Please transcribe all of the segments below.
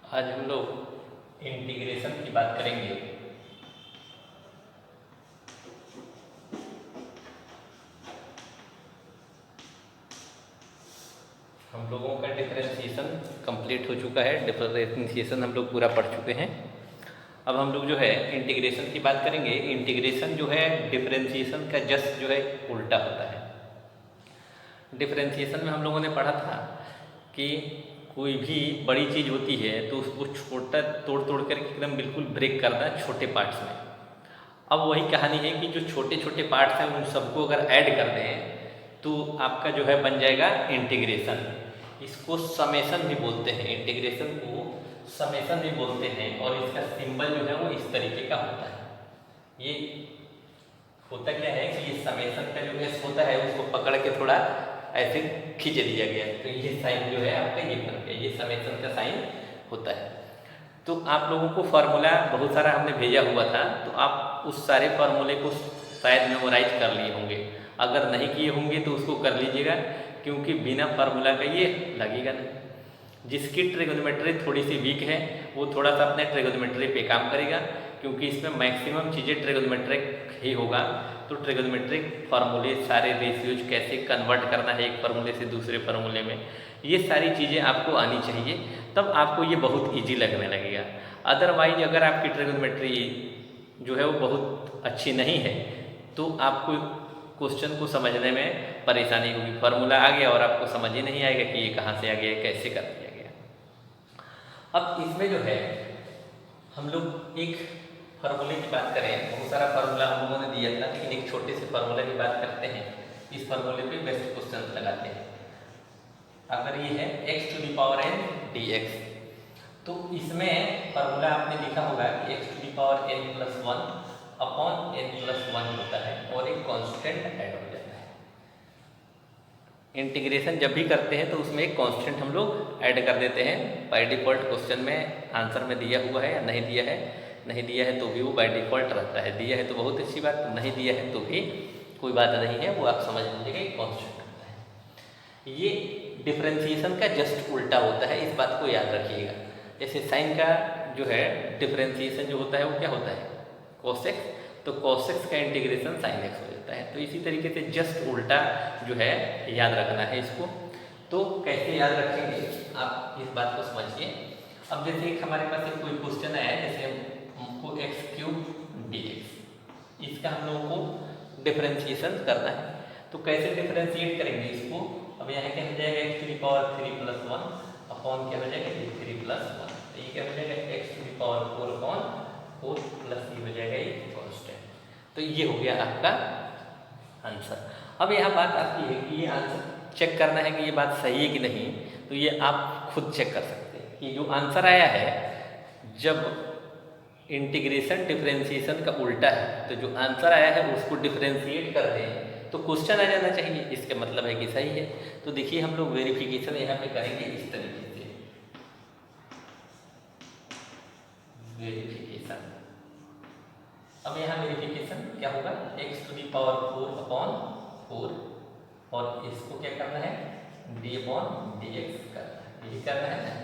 आज हम लोग इंटीग्रेशन की बात करेंगे। हम लोगों का डिफरेंशिएशन कंप्लीट हो चुका है। डिफरेंशिएशन हम लोग पूरा पढ़ चुके हैं। अब हम लोग जो है इंटीग्रेशन की बात करेंगे। इंटीग्रेशन जो है डिफरेंशिएशन का जस्ट जो है उल्टा होता है। डिफरेंशिएशन में हम लोगों ने पढ़ा था कि कोई भी बड़ी चीज़ होती है तो उसको छोटा तोड़ तोड़ कर एकदम बिल्कुल ब्रेक करना छोटे पार्ट्स में। अब वही कहानी है कि जो छोटे छोटे पार्ट्स हैं उन सबको अगर ऐड कर दें तो आपका जो है बन जाएगा इंटीग्रेशन। इसको समेशन भी बोलते हैं, इंटीग्रेशन को समेशन भी बोलते हैं। और इसका सिंबल जो है वो इस तरीके का होता है। ये होता क्या है कि ये समेशन का जो एस होता है उसको पकड़ के थोड़ा ऐसे खींच दिया गया, तो ये साइन जो है आपका ये बन गया, ये समेशन का साइन होता है। तो आप लोगों को फार्मूला बहुत सारा हमने भेजा हुआ था, तो आप उस सारे फार्मूले को शायद मेमोराइज कर लिए होंगे। अगर नहीं किए होंगे तो उसको कर लीजिएगा, क्योंकि बिना फार्मूला का ये लगेगा नहीं। जिसकी ट्रिगोनोमेट्री थोड़ी सी वीक है वो थोड़ा सा अपने ट्रिगोनोमेट्री पे काम करेगा, क्योंकि इसमें मैक्सिमम चीज़ें ट्रिगोनोमेट्रिक ही होगा। तो ट्रिगोनोमेट्रिक फार्मूले, सारे रेशियोज कैसे कन्वर्ट करना है एक फार्मूले से दूसरे फार्मूले में, ये सारी चीज़ें आपको आनी चाहिए, तब आपको ये बहुत इजी लगने लगेगा। अदरवाइज अगर आपकी ट्रिगोनोमेट्री जो है वो बहुत अच्छी नहीं है तो आपको क्वेश्चन को समझने में परेशानी होगी। फार्मूला आ गया और आपको समझ ही नहीं आएगा कि ये कहाँ से आ गया, कैसे कर दिया गया। अब इसमें जो है हम लोग एक फार्मूले की बात करें, बहुत सारा फार्मूला हम लोगों ने दिया था, लेकिन एक छोटे से फार्मूले की बात करते हैं। इस फार्मूले पे बेस्ट क्वेश्चन लगाते हैं। अगर ये है x to the power n dx, तो इसमें फार्मूला आपने लिखा होगा कि x to the power n plus 1 upon n plus 1 होता है और एक कांस्टेंट ऐड हो जाता है। इंटीग्रेशन जब भी करते हैं तो उसमें एक कांस्टेंट हम लोग ऐड कर देते हैं। बाय डिफ़ॉल्ट क्वेश्चन में आंसर में दिया हुआ है या नहीं दिया है, नहीं दिया है तो भी वो बाय डिफ़ॉल्ट रहता है, दिया है तो बहुत अच्छी बात, नहीं दिया है तो भी कोई बात नहीं है, वो आप समझ लीजिएगा एक कांस्टेंट होता है। ये डिफरेंशिएशन का जस्ट उल्टा होता है, इस बात को याद रखिएगा। जैसे साइन का जो है डिफरेंशिएशन जो होता है वो क्या होता है, cos x, तो cos x का इंटीग्रेशन sin x हो जाता है। तो इसी तरीके से जस्ट उल्टा जो है याद रखना है इसको। तो कैसे याद रखेंगे आप इस बात को समझिए। अब जैसे हमारे पास एक कोई क्वेश्चन आया है, जैसे हमको x³ dx, इसका हम लोगों को डिफरेंशिएशन करना है। तो कैसे डिफरेंशिएट करेंगे इसको। अब यहाँ क्या हो जाएगा x to the power 3 plus 1 upon क्या हो जाएगा 3 प्लस 1, तो ये क्या हो जाएगा x to the power 4 upon 4 plus ये हो जाएगा ये कांस्टेंट। तो ये हो गया आपका आंसर। अब यहाँ बात आती है कि ये आंसर चेक करना है कि ये बात सही है कि नहीं, तो ये आप खुद चेक कर सकते हैं कि जो आंसर आया है, जब इंटीग्रेशन डिफरेंशिएशन का उल्टा है तो जो आंसर आया है उसको डिफरेंशिएट कर दें तो क्वेश्चन आ जाना चाहिए, इसका मतलब है कि सही है। तो देखिए हम लोग वेरिफिकेशन यहाँ पे करेंगे इस तरीके से। वेरिफिकेशन, अब यहाँ वेरिफिकेशन क्या होगा, x to the power 4 upon 4 और इसको क्या करना है d अपॉन dx करना है, यही करना है ना।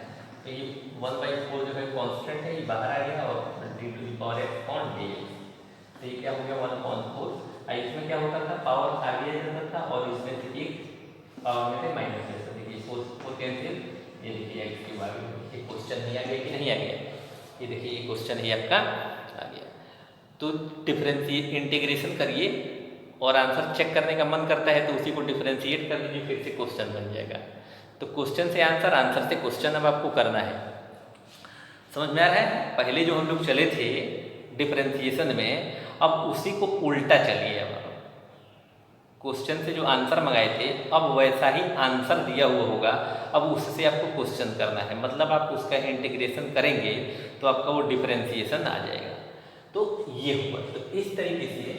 तो ये 1/4 जो है कांस्टेंट है, ये बाहर आ गया, और d to the power x upon dx, तो ये क्या हो गया 1/4। इसमें क्या होता था, पावर आगे जाता था और इसमें से एक पावर में से माइनस करता। देखिए 4 कैंसिल, ये देखिए x³ आ गया। ये क्वेश्चन नहीं आ गया कि नहीं आ गया, ये देखिए ये क्वेश्चन ही आपका आ गया। तो डिफरेंशिएट इंटीग्रेशन करिए और आंसर चेक करने का मन करता है तो उसी को डिफरेंशिएट कर लीजिए, फिर से क्वेश्चन बन जाएगा। तो क्वेश्चन से आंसर, आंसर से क्वेश्चन अब आपको करना है। समझ में आ रहा है। पहले जो हम लोग चले थे डिफरेंशिएशन में, अब उसी को उल्टा चलिए। अब क्वेश्चन से जो आंसर मंगाए थे अब वैसा ही आंसर दिया हुआ होगा, अब उससे आपको क्वेश्चन करना है, मतलब आप उसका इंटीग्रेशन करेंगे तो आपका वो डिफरेंशिएशन आ जाएगा। तो ये हुआ, तो इस तरीके से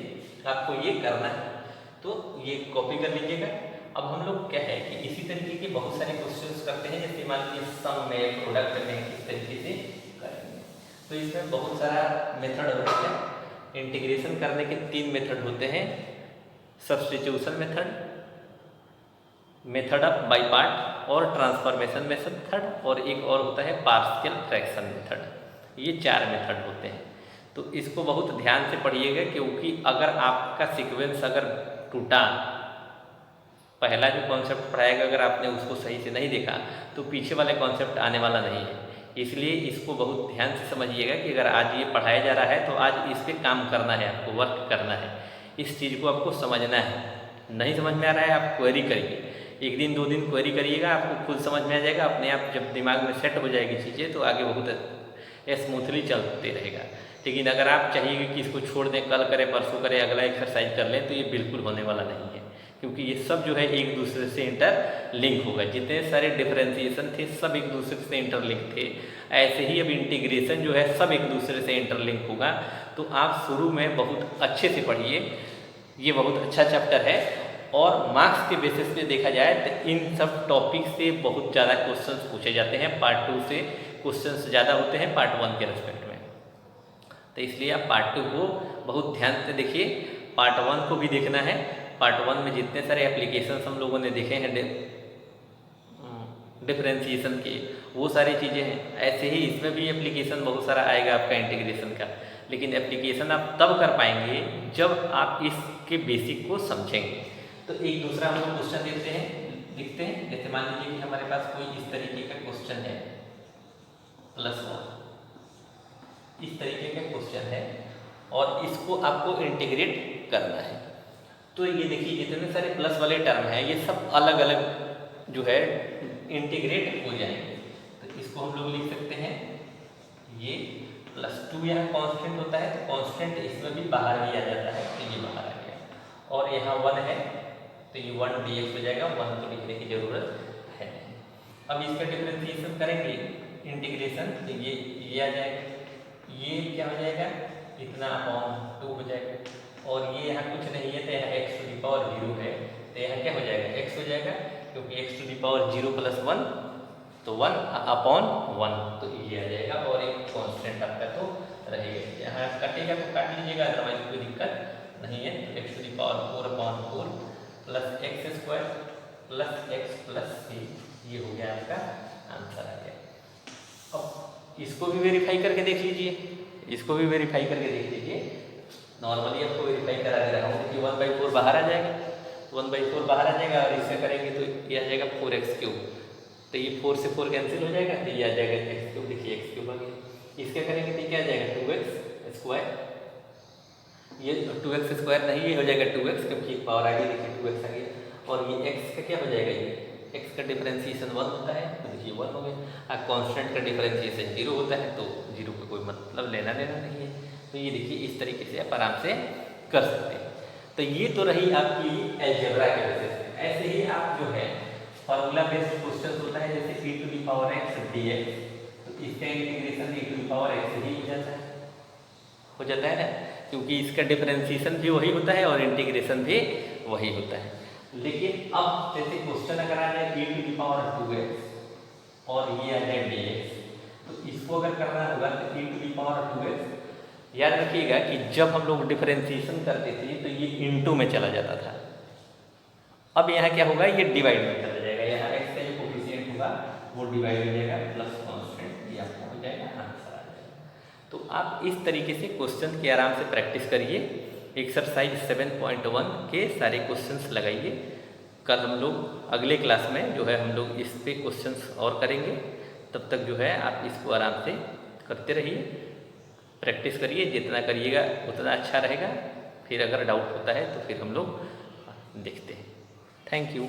आपको ये करना है, तो ये कॉपी कर लीजिएगा। अब हम लोग क्या है कि इसी तरीके के बहुत सारे क्वेश्चंस करते हैं, जैसे मान लीजिए सम में, प्रोडक्ट में, किस तरीके से करेंगे। तो इसमें बहुत सारा मेथड होता है। इंटीग्रेशन करने के 3 मेथड होते हैं, substitution method, method of by part और ट्रांसफॉर्मेशन मेथड, और एक और होता है पार्शियल फ्रैक्शन मेथड। ये 4 मेथड होते हैं। तो इसको बहुत ध्यान से पढ़िएगा, क्योंकि अगर आपका सीक्वेंस अगर टूटा, पहला जो कॉन्सेप्ट पढ़ाएगा अगर आपने उसको सही से नहीं देखा तो पीछे वाले कॉन्सेप्ट आने वाला नहीं है। इसलिए इसको बहुत ध्यान से समझिएगा कि अगर आज ये पढ़ाया जा रहा है तो आज इस पर काम करना है, आपको वर्क करना है, इस चीज़ को आपको समझना है। नहीं समझ में आ रहा है आप क्वेरी करिए, 1 दिन 2 दिन क्वेरी करिएगा, आपको खुद समझ में आ जाएगा। अपने आप जब दिमाग में सेट हो जाएगी चीज़ें तो आगे बहुत स्मूथली चलते रहेगा। लेकिन अगर आप चाहिए कि इसको छोड़ दें, कल करें, परसों करें, अगला एक्सरसाइज कर लें, तो ये बिल्कुल होने वाला नहीं है, क्योंकि ये सब जो है एक दूसरे से इंटर लिंक होगा। जितने सारे डिफरेंशिएशन थे सब एक दूसरे से इंटरलिंक थे, ऐसे ही अब इंटीग्रेशन जो है सब एक दूसरे से इंटरलिंक होगा। तो आप शुरू में बहुत अच्छे से पढ़िए, ये बहुत अच्छा चैप्टर है। और मार्क्स के बेसिस पे देखा जाए तो इन सब टॉपिक से बहुत ज़्यादा क्वेश्चंस पूछे जाते हैं। पार्ट 2 से क्वेश्चंस ज़्यादा होते हैं पार्ट 1 के रेस्पेक्ट में। तो इसलिए आप पार्ट 2 को बहुत ध्यान से देखिए, पार्ट 1 को भी देखना है। पार्ट 1 में जितने सारे एप्लीकेशंस हम लोगों ने देखे हैं डिफरेंशिएशन के, वो सारी चीज़ें हैं। ऐसे ही इसमें भी एप्लीकेशन बहुत सारा आएगा आपका इंटीग्रेशन का, लेकिन एप्लीकेशन आप तब कर पाएंगे जब आप इसके बेसिक को समझेंगे। तो एक दूसरा हम लोग क्वेश्चन देखते हैं, लिखते हैं। जैसे मान लीजिए कि हमारे पास कोई इस तरीके का क्वेश्चन है, +1 इस तरीके का क्वेश्चन है और इसको आपको इंटीग्रेट करना है। तो ये देखिए जितने सारे प्लस वाले टर्म हैं ये सब अलग अलग जो है इंटीग्रेट हो जाएंगे। तो इसको हम लोग लिख सकते हैं, ये +2 यहाँ कांस्टेंट होता है, तो कांस्टेंट इसमें भी बाहर ही आ जाता है, तो ये बाहर आ गया। और यहाँ 1 है तो ये 1 dx हो जाएगा, 1 तो लिखने की जरूरत है नहीं। अब इसका डिफरेंशिएशन करेंगे इंटीग्रेशन, तो ये आ जाएगा, ये क्या हो जाएगा, इतना अपॉन 2 हो जाएगा। और ये यहाँ कुछ नहीं है तो यहाँ x⁴0 है, तो यहाँ क्या हो जाएगा, x हो जाएगा, क्योंकि x⁴0 + 1 तो 1 अपॉन 1, तो ये आ जाएगा। और एक कांस्टेंट आपका तो रहेगा, यहाँ कटेगा तो काट लीजिएगा, अदरवाइज कोई दिक्कत नहीं है। तो x⁴/4 + x² + x + c, ये हो गया आपका आंसर आ गया। अब इसको भी वेरीफाई करके देख लीजिए, इसको भी वेरीफाई करके देख लीजिए। नॉर्मली आपको वेरीफाई करा दे रहा हूँ कि 1/4 बाहर आ जाएगा, 1/4 बाहर आ जाएगा, और इससे करेंगे तो ये आ जाएगा 4x³। तो ये 4 से 4 कैंसिल हो जाएगा, तो ये आ जाएगा x³, देखिए x³ आ गया। इसके करेंगे तो क्या आ जाएगा 2x², ये 2x² नहीं, ये हो जाएगा 2x, क्योंकि एक पावर आ गई, देखिए 2x आ गया। और ये x का क्या हो जाएगा, ये x का डिफरेंशिएशन 1 होता है, तो देखिए 1 हो गया। कांस्टेंट का डिफरेंशिएशन 0 होता है, तो 0 का कोई मतलब लेना देना नहीं है। तो ये देखिए इस तरीके से आप आराम से कर सकते हैं। तो ये तो रही आपकी अलजेब्रा के बेसिस पे। ऐसे ही आप जो है फॉर्मूला बेस्ड क्वेश्चन होता है, जैसे e⁴x dx, तो इसका इंटीग्रेशन e⁴x ही हो जाता है ना, क्योंकि इसका डिफरेंशिएशन भी वही होता है और इंटीग्रेशन भी वही होता है। लेकिन अब जैसे क्वेश्चन अगर आ जाए e⁴2x और ये आ जाए dx, तो इसको अगर करना होगा तो e⁴2x, याद रखिएगा कि जब हम लोग डिफरेंशिएशन करते थे तो ये इनटू में चला जाता था। अब यहाँ क्या होगा, ये डिवाइड में चला जाएगा, यहाँ x का जो कोफिशिएंट होगा वो डिवाइड हो जाएगा प्लस कांस्टेंट, ये आपको हो जाएगा, आंसर आ जाएगा। तो आप इस तरीके से क्वेश्चन की आराम से प्रैक्टिस करिए। एक्सरसाइज 7.1 के सारे क्वेश्चंस लगाइए। कल हम लोग अगले क्लास में जो है हम लोग इस पे क्वेश्चंस और करेंगे। तब तक जो है आप इसको आराम से करते रहिए, प्रैक्टिस करिए, जितना करिएगा उतना अच्छा रहेगा। फिर अगर डाउट होता है तो फिर हम लोग देखते हैं। Thank you.